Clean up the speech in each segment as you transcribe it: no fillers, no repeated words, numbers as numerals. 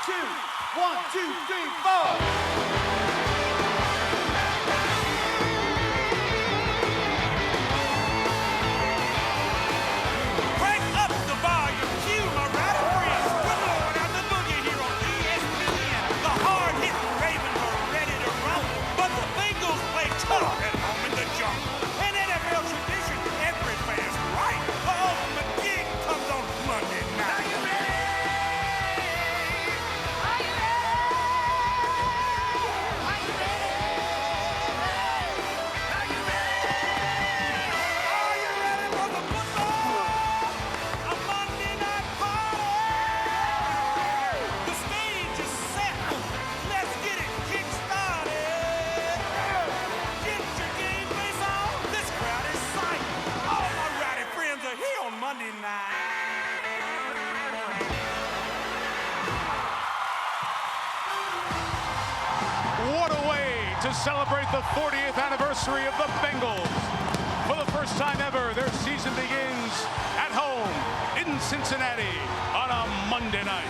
two. 1, 2, 3, 4. Crank up the volume, cue my rowdy friends. We're blowing out the boogie here on ESPN. The hard-hitting Ravens are ready to roll, but the Bengals play tough at home in the jungle. An NFL tradition, every fan's right. The ultimate gig comes on Monday night. Are you ready? Are you ready? Are you ready? Are you ready? Are you ready for the football? A Monday night party. The stage is set. Let's get it kick-started. Get your game face on. This crowd is psyched. All my rowdy friends are here on Monday night. What a way to celebrate the 40th anniversary of the Bengals. For the first time ever, their season begins at home in Cincinnati on a Monday night.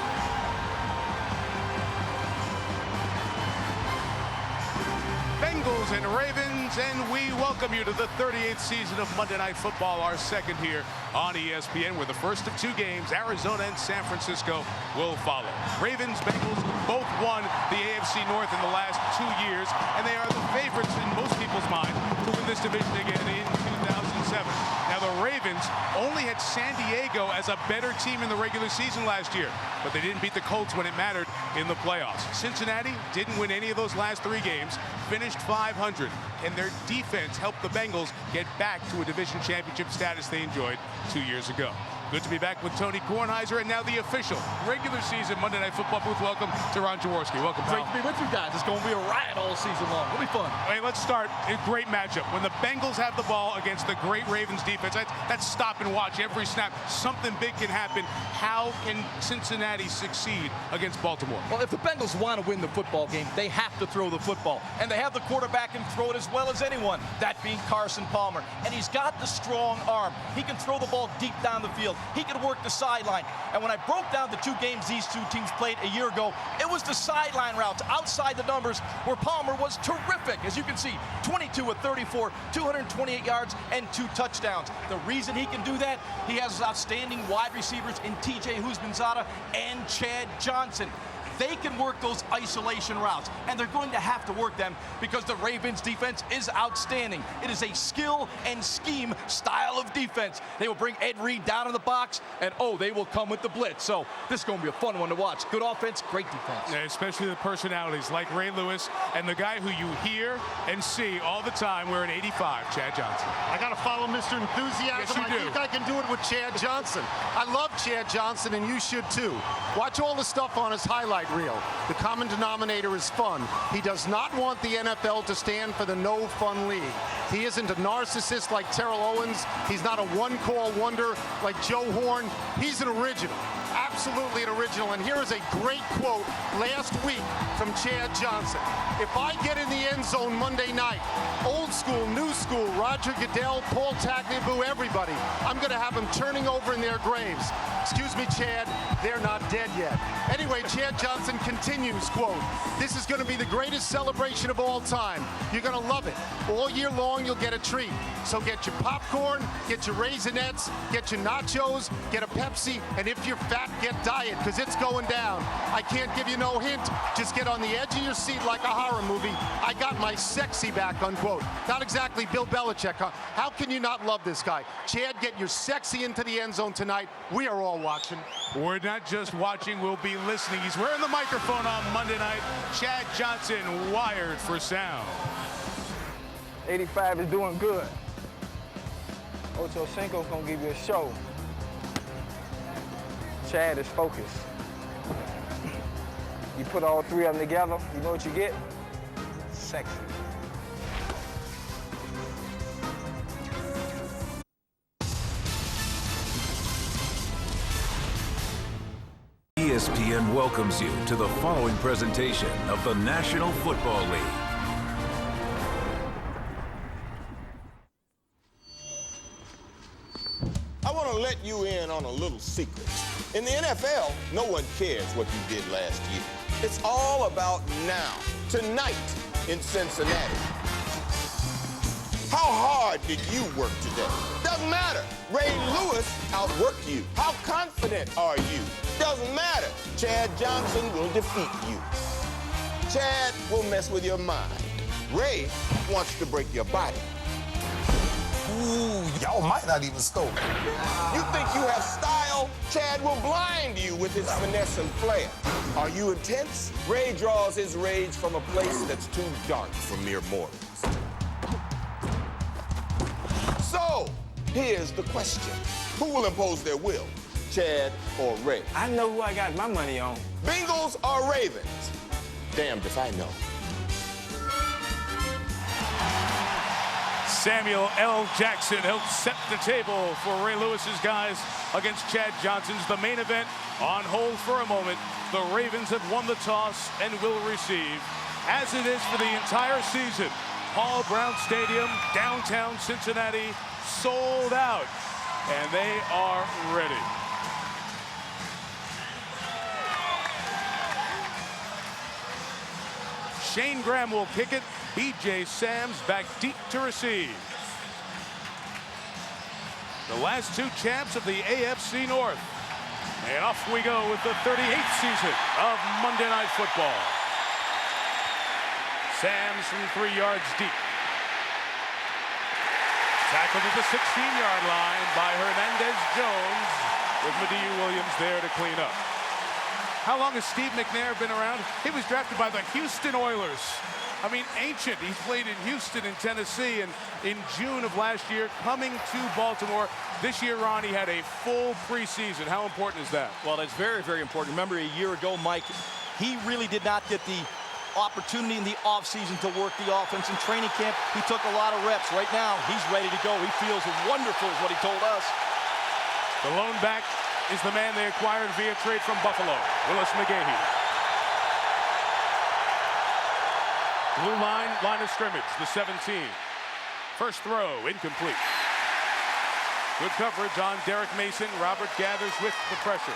Bengals and Ravens, and we welcome you to the 38th season of Monday Night Football, our second here on ESPN, where the first of two games, Arizona and San Francisco, will follow. Ravens, Bengals both won the AFC North in the last 2 years, and they are the favorites in most people's mind to win this division again in 2007. Now, the Ravens only had San Diego as a better team in the regular season last year, but they didn't beat the Colts when it mattered in the playoffs. Cincinnati didn't win any of those last 3 games, finished 500, and their defense helped the Bengals get back to a division championship status they enjoyed 2 years ago. Good to be back with Tony Kornheiser, and now the official regular season Monday Night Football booth. Welcome to Ron Jaworski. Welcome, pal. Great to be with you guys. It's going to be a riot all season long. It'll be fun. Hey, let's start. A great matchup. When the Bengals have the ball against the great Ravens defense, that's stop and watch every snap. Something big can happen. How can Cincinnati succeed against Baltimore? Well, if the Bengals want to win the football game, they have to throw the football. And they have the quarterback and throw it as well as anyone, that being Carson Palmer. And he's got the strong arm. He can throw the ball deep down the field. He can work the sideline. And when I broke down the 2 games these 2 teams played a year ago, it was the sideline routes outside the numbers where Palmer was terrific. As you can see, 22 of 34, 228 yards and 2 touchdowns. The reason he can do that, he has outstanding wide receivers in TJ Husmanzada and Chad Johnson. They can work those isolation routes, and they're going to have to work them because the Ravens defense is outstanding. It is a skill and scheme style of defense. They will bring Ed Reed down in the box, and they will come with the blitz. So this is going to be a fun one to watch. Good offense, great defense. Yeah, especially the personalities like Ray Lewis and the guy who you hear and see all the time wearing 85, Chad Johnson. I got to follow Mr. Enthusiasm. Yes, you do. I think I can do it with Chad Johnson. I love Chad Johnson, and you should too. Watch all the stuff on his highlight reel. The common denominator is fun. He does not want the NFL to stand for the no fun league. He isn't a narcissist like Terrell Owens. He's not a one-call wonder like Joe Horn. He's an original. Absolutely an original. And here is a great quote last week from Chad Johnson. If I get in the end zone Monday night, old school, new school, Roger Goodell, Paul Tagliabue, everybody, I'm going to have them turning over in their graves. Excuse me, Chad, they're not dead yet. Anyway, Chad Johnson continues, quote, this is going to be the greatest celebration of all time. You're going to love it. All year long, you'll get a treat. So get your popcorn, get your Raisinets, get your nachos, get a Pepsi, and if you're fat, get diet, because it's going down. I can't give you no hint. Just get on the edge of your seat like a horror movie. I got my sexy back, unquote. Not exactly Bill Belichick, huh? How can you not love this guy? Chad, get your sexy into the end zone tonight. We are all watching. We're not just watching, we'll be listening. He's wearing the microphone on Monday night. Chad Johnson, wired for sound. 85 is doing good. Ocho Cinco's gonna give you a show. Chad is focused. You put all 3 of them together, you know what you get? Sexy. ESPN welcomes you to the following presentation of the National Football League. I want to let you in on a little secret. In the NFL, no one cares what you did last year. It's all about now, tonight in Cincinnati. How hard did you work today? Doesn't matter. Ray Lewis outworked you. How confident are you? Doesn't matter. Chad Johnson will defeat you. Chad will mess with your mind. Ray wants to break your body. Ooh, y'all might not even score. You think you have style? Chad will blind you with his finesse and flair. Are you intense? Ray draws his rage from a place that's too dark for mere mortals. So, here's the question. Who will impose their will, Chad or Ray? I know who I got my money on. Bengals or Ravens? Damned if I know. Samuel L. Jackson helped set the table for Ray Lewis's guys against Chad Johnson's. The main event on hold for a moment. The Ravens have won the toss and will receive, as it is for the entire season. Paul Brown Stadium, downtown Cincinnati, sold out, and they are ready. Shane Graham will kick it. B.J. Sams back deep to receive. The last two champs of the AFC North. And off we go with the 38th season of Monday Night Football. Sams from 3 yards deep. Tackled at the 16-yard line by Hernandez-Jones, with Moreeeee Williams there to clean up. How long has Steve McNair been around? He was drafted by the Houston Oilers. I mean, ancient. He's played in Houston and Tennessee, and in June of last year, coming to Baltimore. This year, Ron, he had a full preseason. How important is that? Well, that's very, very important. Remember, a year ago, Mike, he really did not get the opportunity in the offseason to work the offense. In training camp, he took a lot of reps. Right now, he's ready to go. He feels wonderful, is what he told us. The lone back is the man they acquired via trade from Buffalo, Willis McGahee. Blue line of scrimmage, the 17. First throw, incomplete. Good coverage on Derek Mason. Robert gathers with the pressure.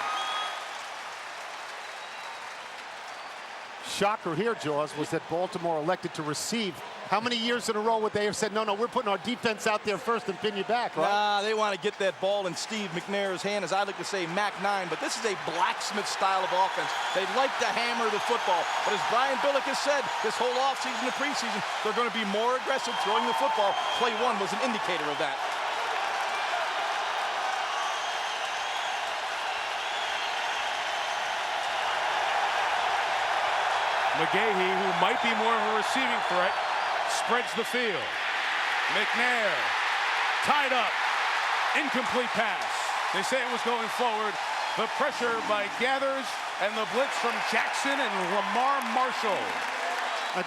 Shocker here, Jaws, was that Baltimore elected to receive. How many years in a row would they have said, no, we're putting our defense out there first and pin you back, right? Nah, they want to get that ball in Steve McNair's hand, as I like to say, Mac 9, but this is a blacksmith style of offense. They like to hammer the football, but as Brian Billick has said, this whole offseason and preseason, they're going to be more aggressive throwing the football. Play 1 was an indicator of that. McGahee, who might be more of a receiving threat, spreads the field. McNair tied up. Incomplete pass. They say it was going forward. The pressure by Gathers and the blitz from Jackson and Lamar Marshall.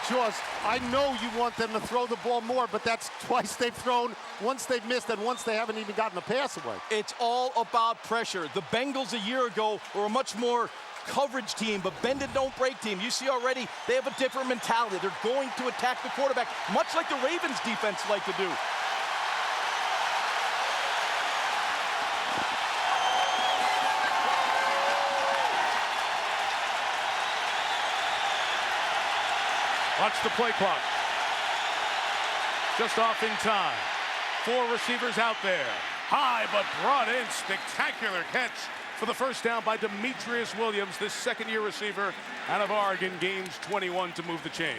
Jaws, I know you want them to throw the ball more, but that's twice they've thrown, once they've missed, and once they haven't even gotten a pass away. It's all about pressure. The Bengals a year ago were a much more coverage team, but bend it, don't break team. You see already they have a different mentality. They're going to attack the quarterback, much like the Ravens defense like to do. Watch the play clock. Just off in time. 4 receivers out there. High but brought in. Spectacular catch for the first down by Demetrius Williams, this second-year receiver out of Oregon, gains 21 to move the chains.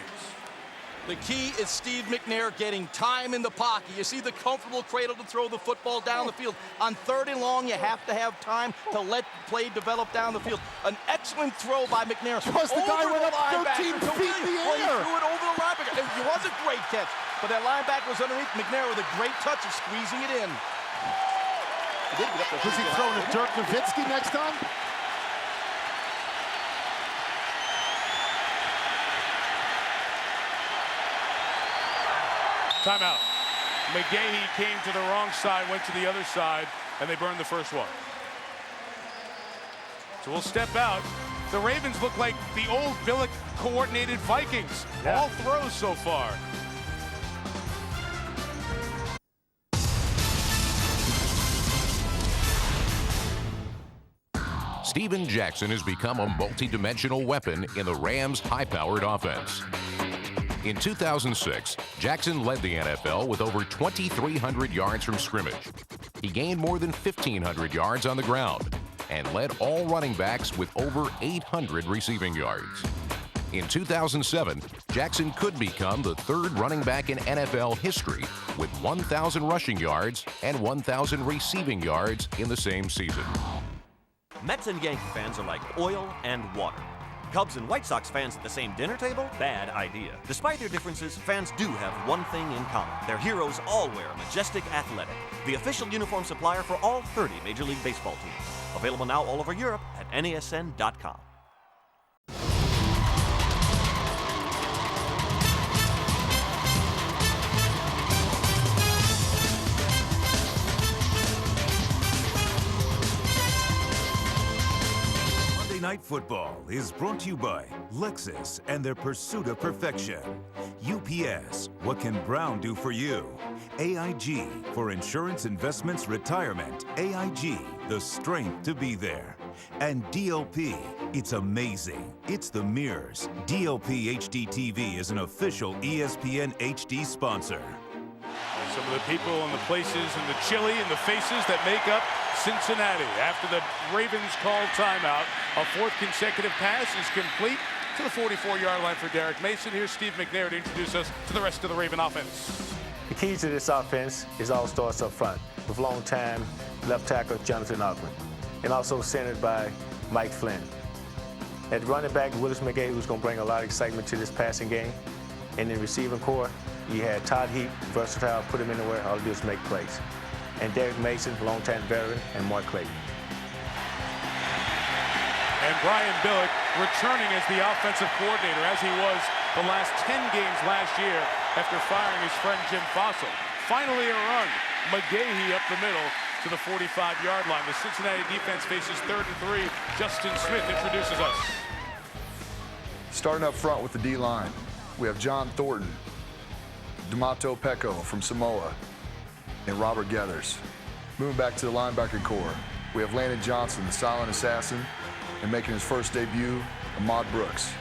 The key is Steve McNair getting time in the pocket. You see the comfortable cradle to throw the football down the field. On 3rd and long, you have to have time to let play develop down the field. An excellent throw by McNair. Plus the guy went up 13 feet in the Well, he air. threw it over the linebacker. It was a great catch, but that linebacker was underneath McNair with a great touch of squeezing it in. Was he throwing to Dirk Nowitzki next time? Timeout. McGahee came to the wrong side, went to the other side, and they burned the first one. So we'll step out. The Ravens look like the old Billick coordinated Vikings. Yeah. All throws so far. Steven Jackson has become a multi-dimensional weapon in the Rams' high-powered offense. In 2006, Jackson led the NFL with over 2,300 yards from scrimmage. He gained more than 1,500 yards on the ground and led all running backs with over 800 receiving yards. In 2007, Jackson could become the third running back in NFL history with 1,000 rushing yards and 1,000 receiving yards in the same season. Mets and Yankee fans are like oil and water. Cubs and White Sox fans at the same dinner table? Bad idea. Despite their differences, fans do have one thing in common. Their heroes all wear Majestic Athletic, the official uniform supplier for all 30 Major League Baseball teams. Available now all over Europe at nesn.com. Night Football is brought to you by Lexus and their pursuit of perfection. UPS, what can Brown do for you? AIG, for insurance, investments, retirement. AIG, the strength to be there. And DLP, it's amazing. It's the mirrors. DLP HD TV is an official ESPN HD sponsor. Some of the people and the places and the chili and the faces that make up Cincinnati. After the Ravens called timeout, a fourth consecutive pass is complete to the 44-yard line for Derek Mason. Here's Steve McNair to introduce us to the rest of the Raven offense. The key to this offense is all starts up front with long-time left tackle Jonathan Ogden, and also centered by Mike Flynn. At running back, Willis McGay, who's going to bring a lot of excitement to this passing game. And in receiving core, you had Todd Heap, versatile, put him anywhere, all he do is make plays. And Derek Mason, longtime veteran, and Mark Clayton. And Brian Billick returning as the offensive coordinator, as he was the last 10 games last year after firing his friend Jim Fossil. Finally a run. McGahee up the middle to the 45-yard line. The Cincinnati defense faces 3rd and 3. Justin Smith introduces us. Starting up front with the D-line, we have John Thornton, D'Amato Pecco from Samoa, and Robert Geathers. Moving back to the linebacker core, we have Landon Johnson, the silent assassin, and making his first debut, Ahmad Brooks.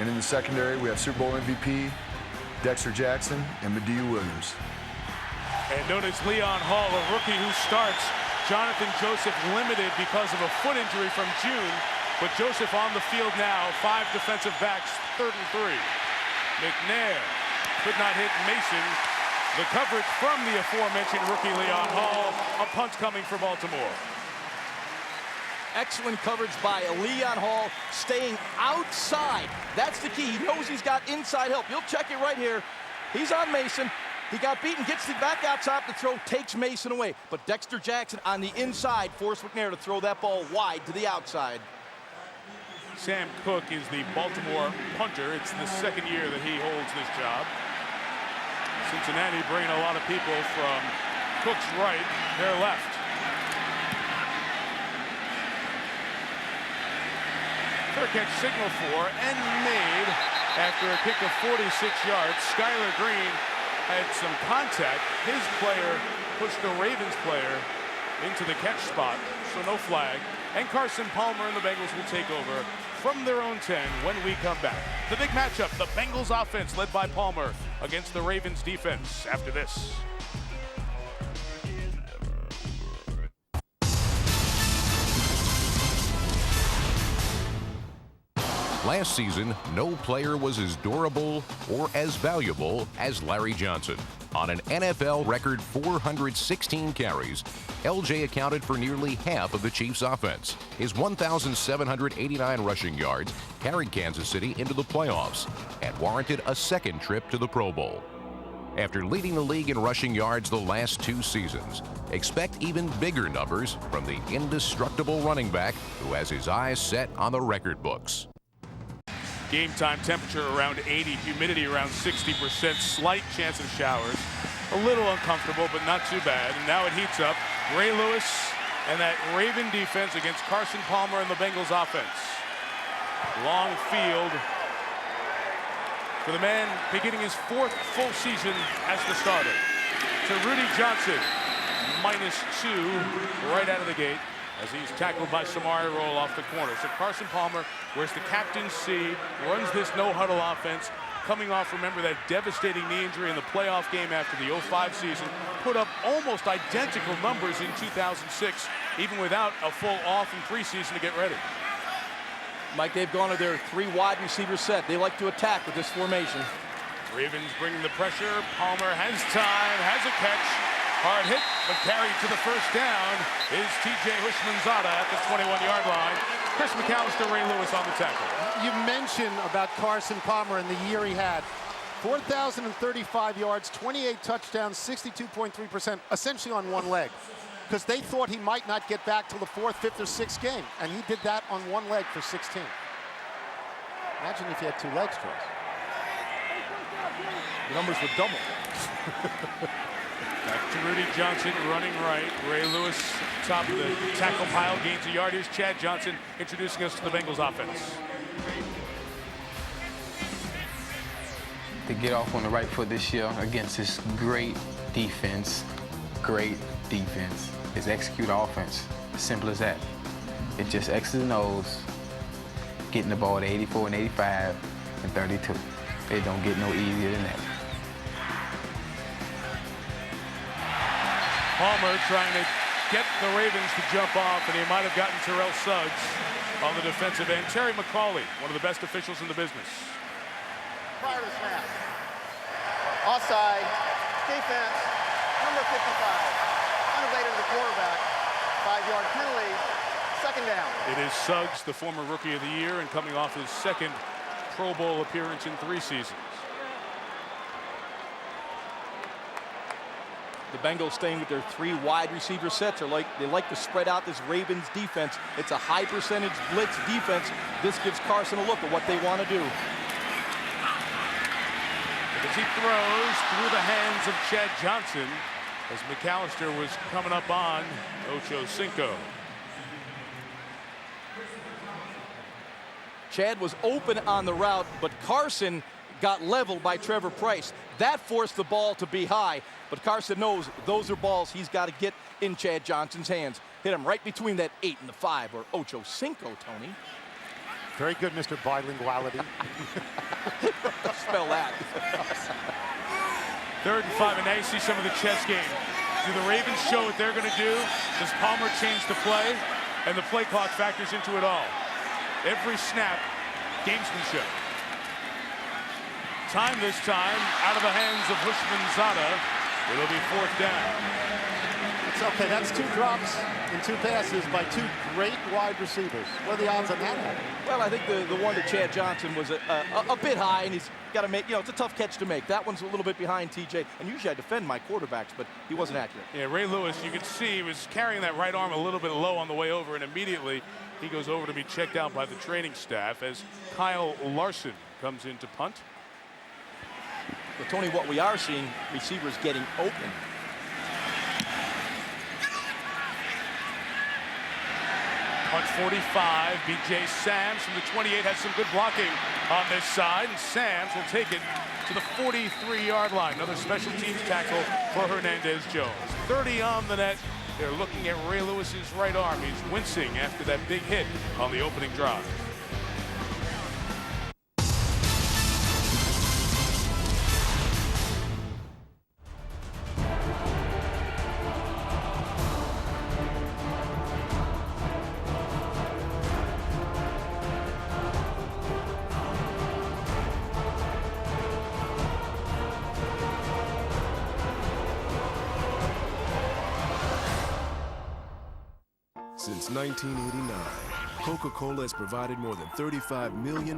And in the secondary, we have Super Bowl MVP, Dexter Jackson, and Mediu Williams. And known as Leon Hall, a rookie who starts. Jonathan Joseph limited because of a foot injury from June, but Joseph on the field now, 5 defensive backs, 3rd and 3. McNair could not hit Mason. The coverage from the aforementioned rookie Leon Hall. A punt coming for Baltimore. Excellent coverage by Leon Hall, staying outside. That's the key. He knows he's got inside help. You'll check it right here. He's on Mason. He got beaten, gets it back outside. The throw takes Mason away. But Dexter Jackson on the inside forced McNair to throw that ball wide to the outside. Sam Cook is the Baltimore punter. It's the 2nd year that he holds this job. Cincinnati bringing a lot of people from Cook's right, their left. Fair catch signal for and made after a kick of 46 yards. Skylar Green had some contact. His player pushed the Ravens player into the catch spot, so no flag. And Carson Palmer and the Bengals will take over from their own 10 when we come back. The big matchup, the Bengals offense led by Palmer against the Ravens defense after this. Last season, no player was as durable or as valuable as Larry Johnson. On an NFL record 416 carries, LJ accounted for nearly half of the Chiefs' offense. His 1,789 rushing yards carried Kansas City into the playoffs and warranted a 2nd trip to the Pro Bowl. After leading the league in rushing yards the last 2 seasons, expect even bigger numbers from the indestructible running back who has his eyes set on the record books. Game time temperature around 80, humidity around 60%, slight chance of showers. A little uncomfortable, but not too bad. And now it heats up. Ray Lewis and that Raven defense against Carson Palmer and the Bengals offense. Long field for the man beginning his 4th full season as the starter. To Rudy Johnson, -2 right out of the gate. as he's tackled by Samari Roll off the corner. So Carson Palmer wears the captain's C, runs this no-huddle offense, coming off, remember, that devastating knee injury in the playoff game after the 05 season, put up almost identical numbers in 2006, even without a full off in preseason to get ready. Mike, they've gone to their 3 wide receiver set. They like to attack with this formation. Ravens bringing the pressure. Palmer has time, has a catch. Hard hit, but carried to the first down is T.J. Hushmanzada at the 21-yard line. Chris McAllister, Ray Lewis on the tackle. You mentioned about Carson Palmer and the year he had. 4,035 yards, 28 touchdowns, 62.3%, essentially on one leg. Because they thought he might not get back till the 4th, 5th, or 6th game. And he did that on one leg for 16. Imagine if he had 2 legs, Charles. The numbers would double. Back to Rudy Johnson running right. Ray Lewis, top of the tackle pile, gains a yard. Here's Chad Johnson introducing us to the Bengals offense. To get off on the right foot this year against this great defense, is execute offense. As simple as that. It's just X's and O's, getting the ball to 84 and 85 and 32. It don't get no easier than that. Palmer trying to get the Ravens to jump off, and he might have gotten Terrell Suggs on the defensive end. Terry McCauley, one of the best officials in the business. Prior to snap. Offside. Defense. Number 55. Innovated the quarterback. 5-yard penalty. Second down. It is Suggs, the former Rookie of the Year, and coming off his 2nd Pro Bowl appearance in 3 seasons. The Bengals staying with their 3 wide receiver sets. They like to spread out this Ravens defense. It's a high percentage blitz defense. This gives Carson a look at what they want to do. As he throws through the hands of Chad Johnson, as McAllister was coming up on Ocho Cinco. Chad was open on the route, but Carson got leveled by Trevor Price. That forced the ball to be high, but Carson knows those are balls he's got to get in Chad Johnson's hands. Hit him right between that 8 and the 5, or Ocho Cinco, Tony. Very good, Mr. Bilinguality. Spell that. 3rd and 5, and now you see some of the chess game. Do the Ravens show what they're going to do? Does Palmer change the play? And the play clock factors into it all. Every snap, gamesmanship. Time this time, out of the hands of Hushmanzada. It'll be 4th down. It's okay, that's 2 drops and 2 passes by 2 great wide receivers. What are the odds on that? Well, I think the one to Chad Johnson was a bit high, and he's got to make, it's a tough catch to make. That one's a little bit behind TJ, and usually I defend my quarterbacks, but he wasn't accurate. Yeah, Ray Lewis, you could see he was carrying that right arm a little bit low on the way over, and immediately he goes over to be checked out by the training staff as Kyle Larson comes in to punt. But Tony, what we are seeing, receivers getting open. Punt 45, B.J. Sams from the 28 has some good blocking on this side, and Sams will take it to the 43-yard line. Another special teams tackle for Hernandez-Jones. 30 on the net. They're looking at Ray Lewis's right arm. He's wincing after that big hit on the opening drive. Since 1989, Coca-Cola has provided more than $35 million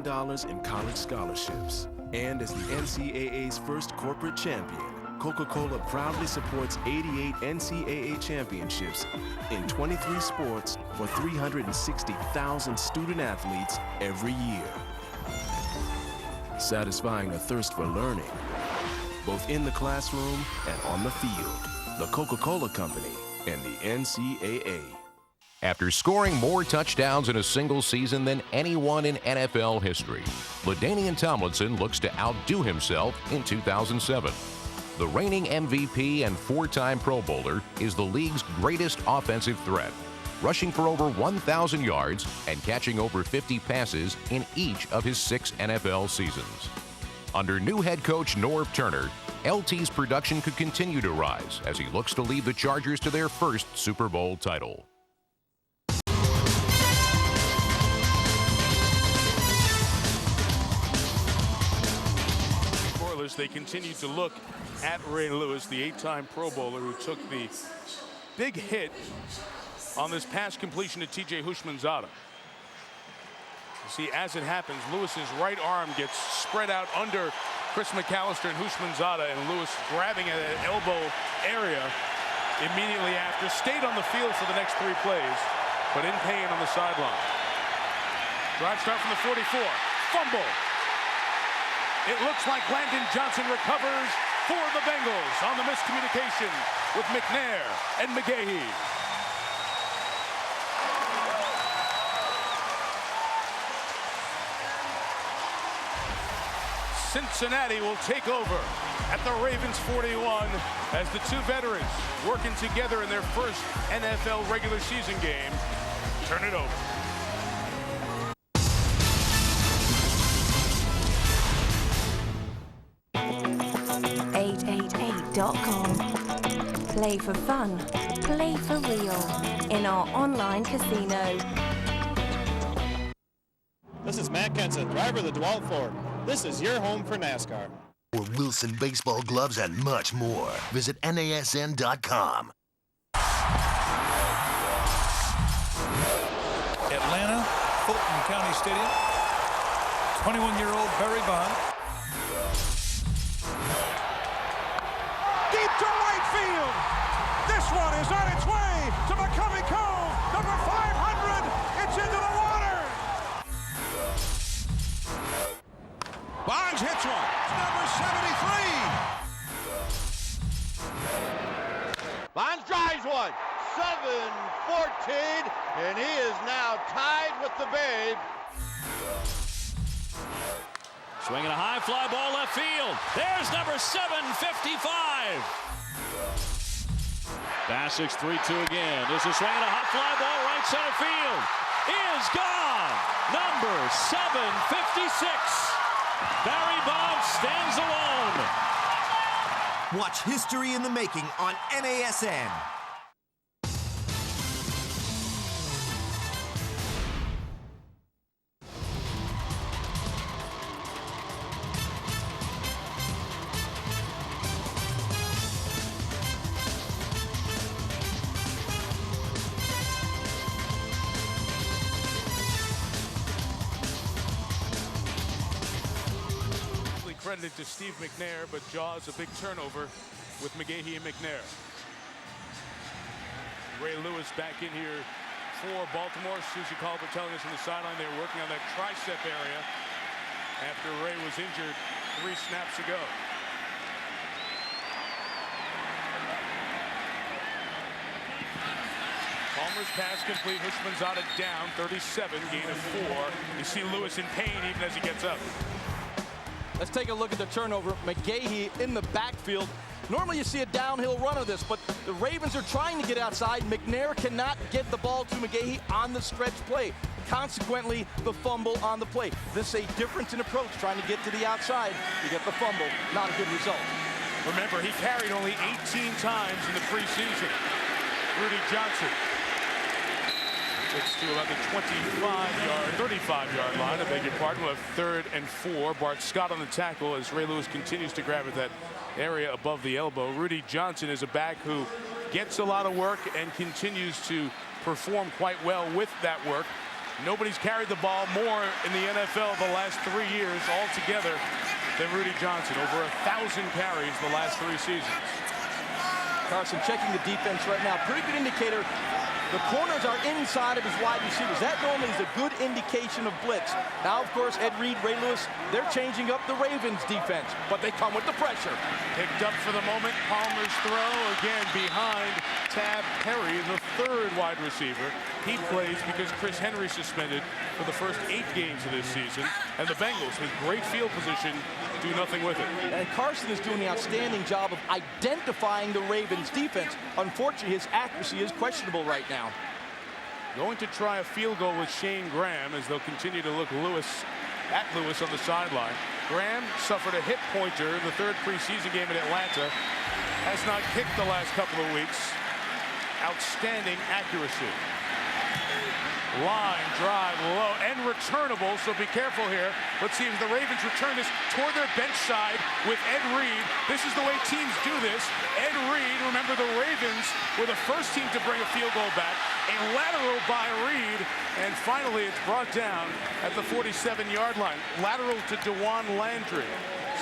in college scholarships. And as the NCAA's first corporate champion, Coca-Cola proudly supports 88 NCAA championships in 23 sports for 360,000 student athletes every year. Satisfying a thirst for learning, both in the classroom and on the field. The Coca-Cola Company and the NCAA. After scoring more touchdowns in a single season than anyone in NFL history, LaDainian Tomlinson looks to outdo himself in 2007. The reigning MVP and 4-time Pro Bowler is the league's greatest offensive threat. rushing for over 1,000 yards and catching over 50 passes in each of his 6 NFL seasons. Under new head coach Norv Turner, LT's production could continue to rise as he looks to lead the Chargers to their first Super Bowl title. They continue to look at Ray Lewis, the 8-time Pro Bowler who took the big hit on this pass completion to TJ Houshmandzadeh. You see, as it happens, Lewis's right arm gets spread out under Chris McAllister and Houshmandzadeh, and Lewis grabbing at an elbow area immediately after. Stayed on the field for the next 3 plays, but in pain on the sideline. Drive start from the 44. Fumble. It looks like Landon Johnson recovers for the Bengals on the miscommunication with McNair and McGahee. Cincinnati will take over at the Ravens 41 as the 2 veterans working together in their first NFL regular season game turn it over. 888.com. Play for fun, play for real in our online casino. This is Matt Kenson, driver of the Dwell Ford. This is your home for NASCAR. For Wilson baseball gloves and much more, visit NASN.com. Atlanta, Fulton County Stadium. 21-year-old Barry Bond. Deep to right field. This one is on its way to McCovey Cove. Number 500. It's into the water. Bonds hits one. It's number 73. Bonds drives one. 7-14, and he is now tied with the Babe. Swinging a high fly ball left field. There's number 755. Bassick's 3-2 again. This is swinging a hot fly ball right center field. Is gone. Number 756. Barry Bonds stands alone. Watch history in the making on NASN. Credited to Steve McNair, but Jaws a big turnover with McGahee and McNair. Ray Lewis back in here for Baltimore. Susie Colbert telling us on the sideline they were working on that tricep area after Ray was injured 3 snaps ago. Palmer's pass complete. Houshmandzadeh down, 37, gain of 4. You see Lewis in pain even as he gets up. Let's take a look at the turnover. McGahee in the backfield. Normally you see a downhill run of this, but the Ravens are trying to get outside. McNair cannot get the ball to McGahee on the stretch play. Consequently, the fumble on the play. This is a difference in approach, trying to get to the outside. You get the fumble, not a good result. Remember, he carried only 18 times in the preseason. Rudy Johnson gets to about the 35-yard line. I beg your pardon. We'll have 3rd and 4. Bart Scott on the tackle as Ray Lewis continues to grab at that area above the elbow. Rudy Johnson is a back who gets a lot of work and continues to perform quite well with that work. Nobody's carried the ball more in the NFL the last 3 years altogether than Rudy Johnson. Over 1,000 carries the last 3 seasons. Carson checking the defense right now. Pretty good indicator. The corners are inside of his wide receivers. That normally is a good indication of blitz. Now, of course, Ed Reed, Ray Lewis, they're changing up the Ravens defense, but they come with the pressure. Picked up for the moment. Palmer's throw again behind Tab Perry, the 3rd wide receiver. He plays because Chris Henry suspended for the first 8 games of this season, and the Bengals, with great field position, do nothing with it. And Carson is doing an outstanding job of identifying the Ravens defense. Unfortunately, his accuracy is questionable right now. going to try a field goal with Shane Graham as they'll continue to look at Lewis on the sideline. Graham suffered a hip pointer in the third preseason game in Atlanta. Has not kicked the last couple of weeks. Outstanding accuracy. Line, drive, low, and returnable, so be careful here. Let's see if the Ravens return this toward their bench side with Ed Reed. This is the way teams do this. Ed Reed, remember the Ravens were the first team to bring a field goal back. A lateral by Reed, and finally it's brought down at the 47-yard line. Lateral to DeJuan Landry.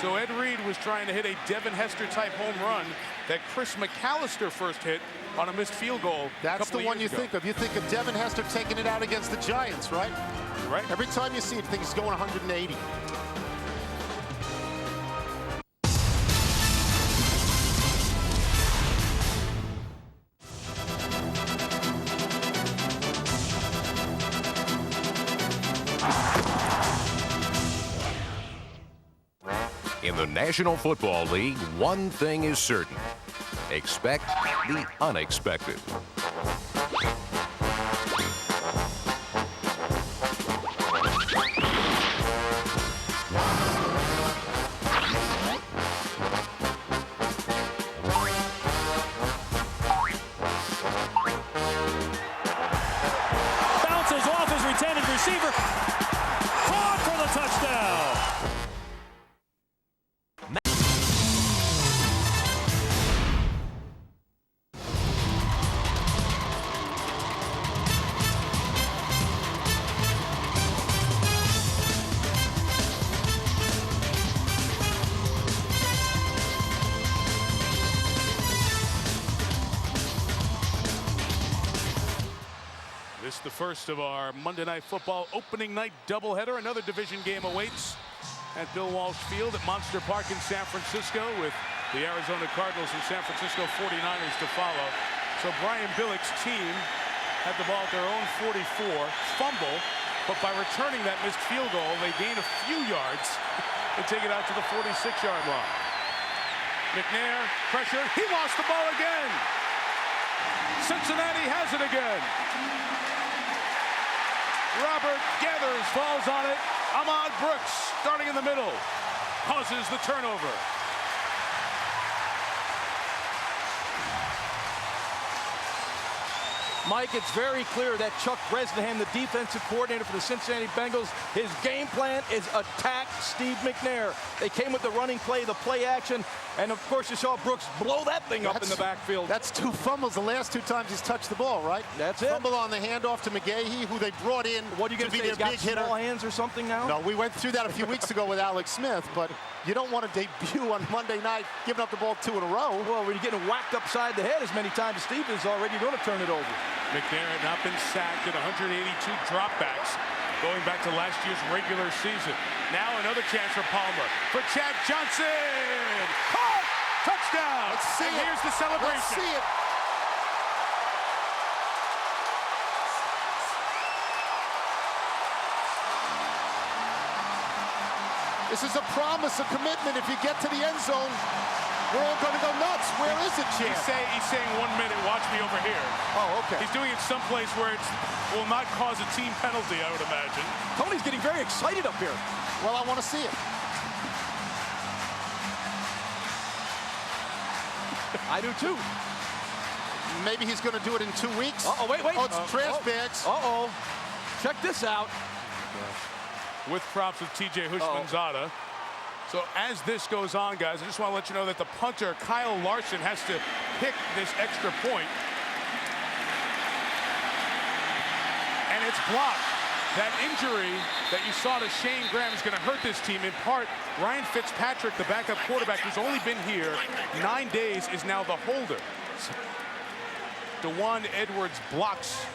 So Ed Reed was trying to hit a Devin Hester-type home run that Chris McAllister first hit on a missed field goal. That's the one you think of. You think of Devin Hester taking it out against the Giants, right? Right. Every time you see it, you think he's going 180. In the National Football League, one thing is certain. Expect the unexpected. Bounces off his intended receiver. Caught for the touchdown. This is the first of our Monday Night Football opening night doubleheader. Another division game awaits at Bill Walsh Field at Monster Park in San Francisco, with the Arizona Cardinals and San Francisco 49ers to follow. So Brian Billick's team had the ball at their own 44, fumble, but by returning that missed field goal, they gain a few yards and take it out to the 46-yard line. McNair, pressure, he lost the ball again. Cincinnati has it again. Robert Gathers falls on it. Ahmad Brooks, starting in the middle, causes the turnover. Mike, it's very clear that Chuck Bresnahan, the defensive coordinator for the Cincinnati Bengals, his game plan is attack Steve McNair. They came with the running play, the play action, and of course you saw Brooks blow that thing up in the backfield. That's 2 fumbles the last 2 times he's touched the ball, right? That's it. Fumble on the handoff to McGahee, who they brought in What are you going to be say, their he's got big hitter. small hands or something now? No, we went through that a few weeks ago with Alex Smith, but you don't want to debut on Monday night giving up the ball 2 in a row. Well, when you're getting whacked upside the head as many times as Steve is already, you're going to turn it over. McNair had not been sacked in 182 dropbacks going back to last year's regular season. Now another chance for Palmer. For Chad Johnson. Caught! Touchdown! Let's see and it. Here's the celebration. Let's see it. This is a promise, a commitment. If you get to the end zone, we're all going to go nuts. Where is it, Chad? He's saying 1 minute, watch me over here. Oh, okay. He's doing it someplace where it will not cause a team penalty, I would imagine. Tony's getting very excited up here. Well, I want to see it. I do too. Maybe he's going to do it in 2 weeks. Uh-oh, wait. Oh, it's trash bags. Uh-oh. Check this out. With props of TJ Hushmanzada. So as this goes on, guys, I just want to let you know that the punter, Kyle Larson, has to pick this extra point. And it's blocked. That injury that you saw to Shane Graham is going to hurt this team. In part, Ryan Fitzpatrick, the backup quarterback who's only been here 9 days, is now the holder. DeJuan Edwards blocks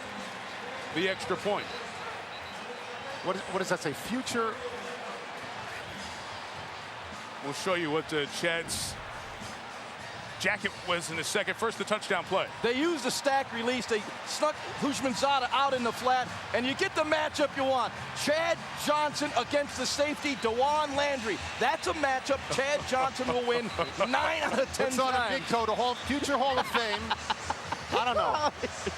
the extra point. What does that say? Future. We'll show you what Chad's jacket was in a second. First, the touchdown play. They used the stack release. They snuck Hushmanzada out in the flat, and you get the matchup you want. Chad Johnson against the safety, DeJuan Landry. That's a matchup Chad Johnson will win 9 out of 10 Puts on times. a big coat, future Hall of Fame. I don't know.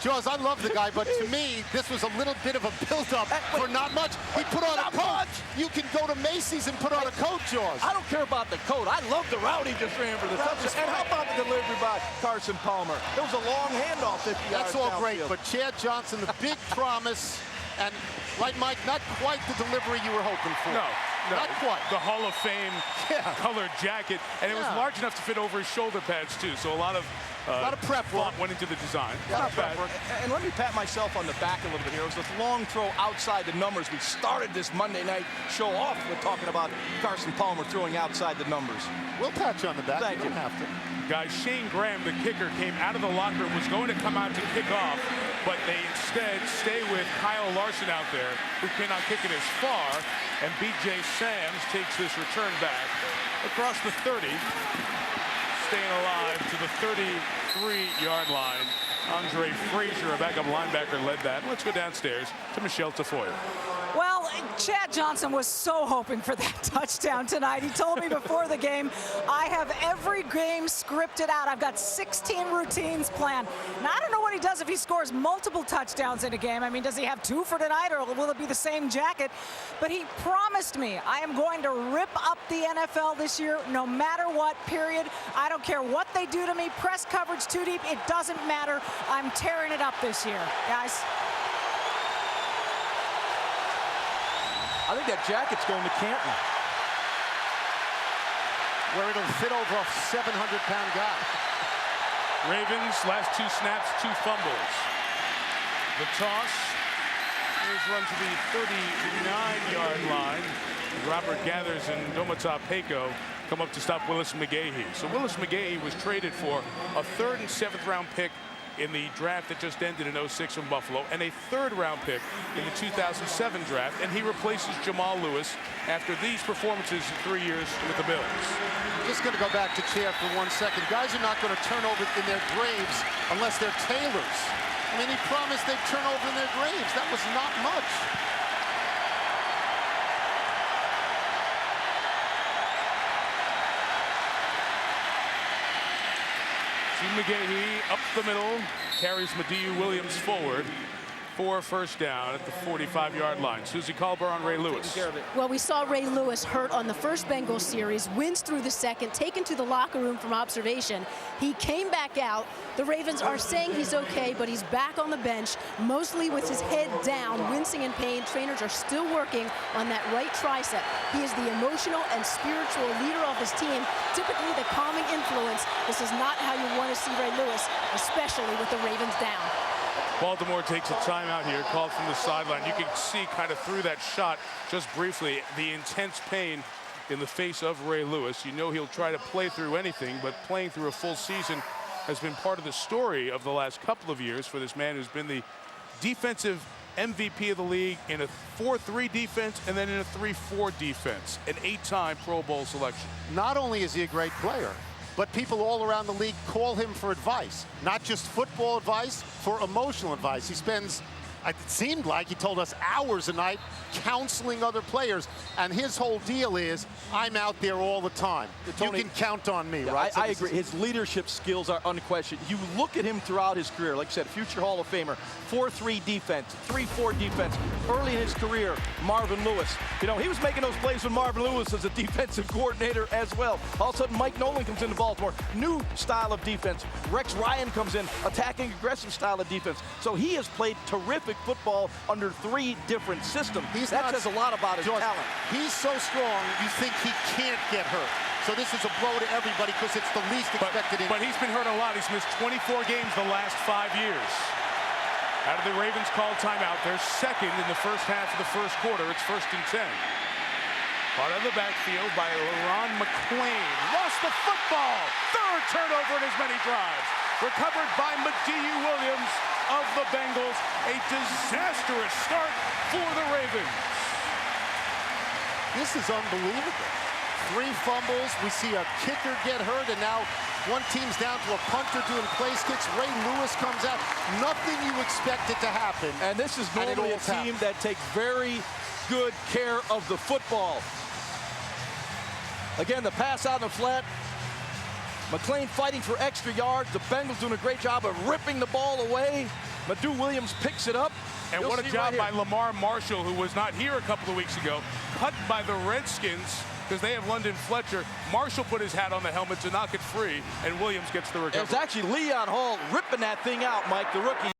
Jaws, I love the guy, but to me, this was a little bit of a build-up for not much. He put on a coat. You can go to Macy's and put on a coat, Jaws. I don't care about the coat. I love the route he just ran for the touchdown. And how about the delivery by Carson Palmer? It was a long handoff 50 yards That's all great, downfield. but Chad Johnson, the big promise, and like Mike, not quite the delivery you were hoping for. No. Not quite. The Hall of Fame colored jacket, and it was large enough to fit over his shoulder pads too. So a lot of prep thought went into the design. Not bad. And let me pat myself on the back a little bit here. It was this long throw outside the numbers. We started this Monday night show off with talking about Carson Palmer throwing outside the numbers. We'll pat you on the back. Thank you. Don't have to. Guys, Shane Graham, the kicker, came out of the locker room, was going to come out to kick off, but they instead stay with Kyle Larson out there, who cannot kick it as far, and B.J. Sams takes this return back across the 30, staying alive to the 33-yard line. Andre Frazier, a backup linebacker, led that. Let's go downstairs to Michelle Tafoya. Well, Chad Johnson was so hoping for that touchdown tonight. He told me before the game, I have every game scripted out. I've got 16 routines planned. Now, I don't know what he does if he scores multiple touchdowns in a game. I mean, does he have 2 for tonight, or will it be the same jacket? But he promised me, I am going to rip up the NFL this year, no matter what, period. I don't care what they do to me. Press coverage too deep, it doesn't matter. I'm tearing it up this year, guys. I think that jacket's going to Canton, where it'll fit over a 700-pound guy. Ravens, last 2 snaps, 2 fumbles. The toss is run to the 39-yard line. Robert Gathers and Domata Peko come up to stop Willis McGahee. So Willis McGahee was traded for a 3rd and 7th round pick in the draft that just ended in 06 from Buffalo, and a 3rd round pick in the 2007 draft, and he replaces Jamal Lewis after these performances in 3 years with the Bills. Just going to go back to Chair for 1 second. Guys are not going to turn over in their graves unless they're tailors. I mean, he promised they'd turn over in their graves. That was not much. McGahee up the middle, carries Madieu Williams forward for 1st down at the 45-yard line. Susie Colbert on Ray Lewis. Well, we saw Ray Lewis hurt on the first Bengals series, wins through the second, taken to the locker room from observation. He came back out. The Ravens are saying he's okay, but he's back on the bench, mostly with his head down, wincing in pain. Trainers are still working on that right tricep. He is the emotional and spiritual leader of his team, typically the calming influence. This is not how you want to see Ray Lewis, especially with the Ravens down. Baltimore takes a timeout here, called from the sideline. You can see kind of through that shot, just briefly, the intense pain in the face of Ray Lewis. You know he'll try to play through anything, but playing through a full season has been part of the story of the last couple of years for this man who's been the defensive MVP of the league in a 4-3 defense and then in a 3-4 defense, an 8-time Pro Bowl selection. Not only is he a great player, but people all around the league call him for advice, not just football advice, for emotional advice. He spends, it seemed like he told us, hours a night counseling other players, and his whole deal is, I'm out there all the time. Tony, you can count on me, right? I agree. His leadership skills are unquestioned. You look at him throughout his career, like I said, future Hall of Famer, 4-3 defense, 3-4 defense. Early in his career, Marvin Lewis. You know, he was making those plays when Marvin Lewis was a defensive coordinator as well. All of a sudden, Mike Nolan comes into Baltimore. New style of defense. Rex Ryan comes in, attacking, aggressive style of defense. So he has played terrific football under 3 different systems. That says a lot about his talent. He's so strong, you think he can't get hurt. So this is a blow to everybody because it's the least expected. But he's been hurt a lot. He's missed 24 games the last 5 years. Out of the Ravens called timeout, they're second in the first half of the first quarter. It's 1st and 10. Part of the backfield by LaRon McClain. Lost the football. 3rd turnover in as many drives. Recovered by Madieu Williams of the Bengals. A disastrous start for the Ravens. This is unbelievable. 3 fumbles. We see a kicker get hurt, and now one team's down to a punter doing place kicks. Ray Lewis comes out. Nothing you expected to happen. And this is normally a team that takes very good care of the football. Again, the pass out in the flat. McLean fighting for extra yards. The Bengals doing a great job of ripping the ball away. Madu Williams picks it up. And You'll what a see job right by here. Lamar Marshall, who was not here a couple of weeks ago. Cut by the Redskins because they have London Fletcher. Marshall put his hat on the helmet to knock it free, and Williams gets the recovery. It was actually Leon Hall ripping that thing out, Mike, the rookie.